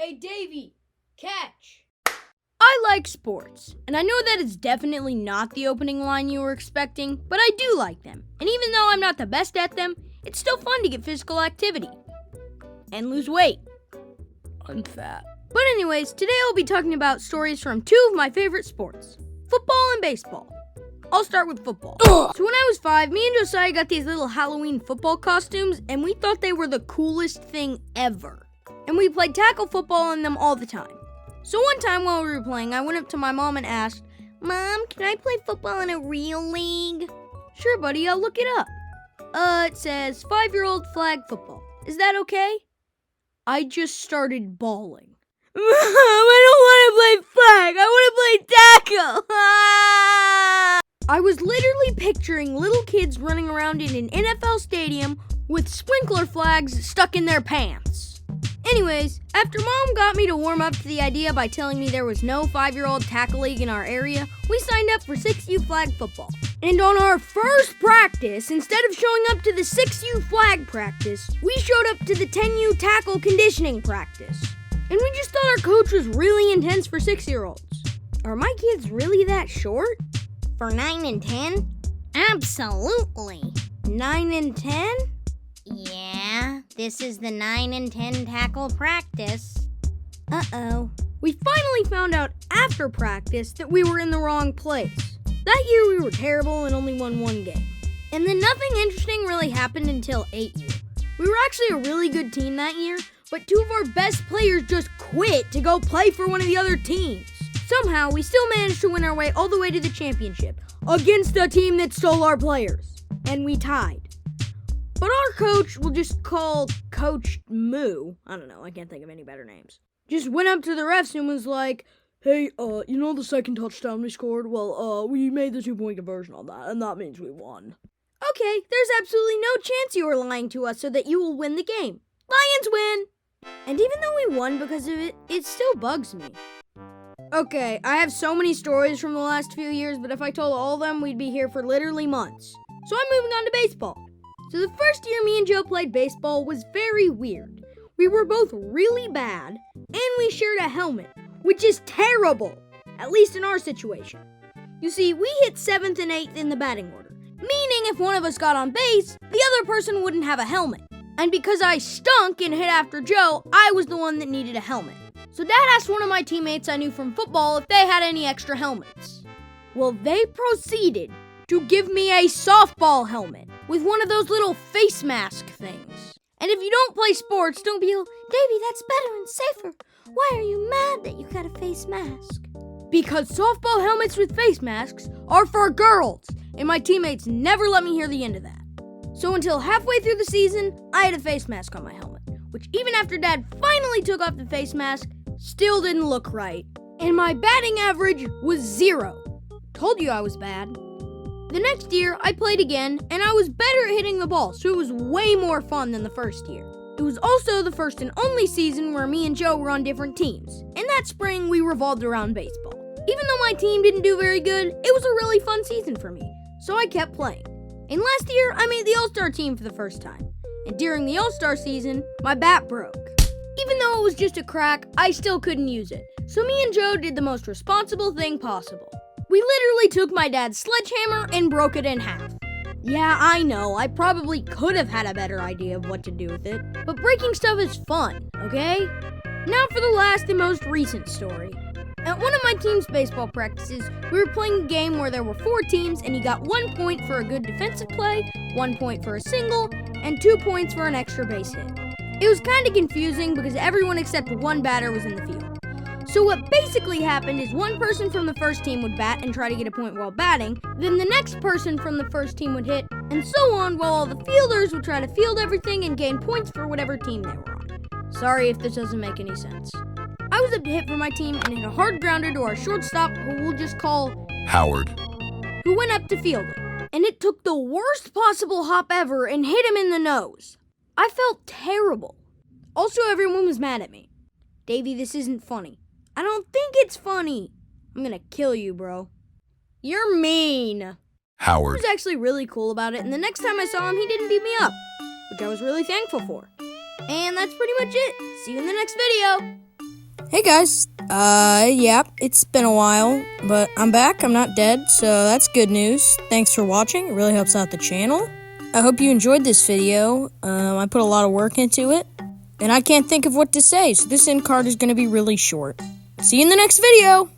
Hey, Davey, catch! I like sports, and I know that it's definitely not the opening line you were expecting, but I do like them. And even though I'm not the best at them, it's still fun to get physical activity. And lose weight. I'm fat. But anyways, today I'll be talking about stories from two of my favorite sports, football and baseball. I'll start with football. So when I was 5, me and Josiah got these little Halloween football costumes, and we thought they were the coolest thing ever. And we played tackle football in them all the time. So one time while we were playing, I went up to my mom and asked, "Mom, can I play football in a real league?" "Sure, buddy, I'll look it up." It says 5-year-old flag football. Is that okay?" I just started bawling. "Mom, I don't want to play flag. I want to play tackle." I was literally picturing little kids running around in an NFL stadium with sprinkler flags stuck in their pants. Anyways, after Mom got me to warm up to the idea by telling me there was no 5-year-old tackle league in our area, we signed up for 6U flag football. And on our first practice, instead of showing up to the 6U flag practice, we showed up to the 10U tackle conditioning practice. And we just thought our coach was really intense for 6-year-olds. Are my kids really that short? For 9 and 10? Absolutely. 9 and 10? Yeah, this is the 9 and 10 tackle practice. Uh-oh. We finally found out after practice that we were in the wrong place. That year we were terrible and only won 1 game. And then nothing interesting really happened until 8U. We were actually a really good team that year, but 2 of our best players just quit to go play for one of the other teams. Somehow, we still managed to win our way all the way to the championship against a team that stole our players. And we tied. But our coach, we'll just call Coach Moo, I don't know, I can't think of any better names, just went up to the refs and was like, "Hey, you know the second touchdown we scored? Well, we made the 2-point conversion on that, and that means we won." "Okay, there's absolutely no chance you are lying to us so that you will win the game. Lions win!" And even though we won because of it, it still bugs me. Okay, I have so many stories from the last few years, but if I told all of them, we'd be here for literally months. So I'm moving on to baseball. So the first year me and Joe played baseball was very weird. We were both really bad, and we shared a helmet, which is terrible, at least in our situation. You see, we hit 7th and 8th in the batting order, meaning if one of us got on base, the other person wouldn't have a helmet. And because I stunk and hit after Joe, I was the one that needed a helmet. So Dad asked one of my teammates I knew from football if they had any extra helmets. Well, they proceeded to give me a softball helmet with one of those little face mask things. And if you don't play sports, don't be all, "Davey, that's better and safer. Why are you mad that you got a face mask?" Because softball helmets with face masks are for girls, and my teammates never let me hear the end of that. So until halfway through the season, I had a face mask on my helmet, which even after Dad finally took off the face mask, still didn't look right. And my batting average was 0. Told you I was bad. The next year, I played again, and I was better at hitting the ball, so it was way more fun than the first year. It was also the first and only season where me and Joe were on different teams, and that spring we revolved around baseball. Even though my team didn't do very good, it was a really fun season for me, so I kept playing. And last year, I made the All-Star team for the first time, and during the All-Star season, my bat broke. Even though it was just a crack, I still couldn't use it, so me and Joe did the most responsible thing possible. We literally took my dad's sledgehammer and broke it in half. Yeah, I know, I probably could have had a better idea of what to do with it, but breaking stuff is fun, okay? Now for the last and most recent story. At one of my team's baseball practices, we were playing a game where there were 4 teams and you got 1 point for a good defensive play, 1 point for a single, and 2 points for an extra base hit. It was kind of confusing because everyone except one batter was in the field. So what basically happened is one person from the first team would bat and try to get a point while batting, then the next person from the first team would hit, and so on while all the fielders would try to field everything and gain points for whatever team they were on. Sorry if this doesn't make any sense. I was up to hit for my team and hit a hard grounder to our shortstop, who we'll just call Howard, who went up to field it. And it took the worst possible hop ever and hit him in the nose. I felt terrible. Also, everyone was mad at me. "Davey, this isn't funny." "I don't think it's funny." "I'm gonna kill you, bro." "You're mean." Howard. He was actually really cool about it, and the next time I saw him, he didn't beat me up, which I was really thankful for. And that's pretty much it. See you in the next video. Hey guys, yeah, it's been a while, but I'm back, I'm not dead, so that's good news. Thanks for watching, it really helps out the channel. I hope you enjoyed this video. I put a lot of work into it, and I can't think of what to say, so this end card is going to be really short. See you in the next video!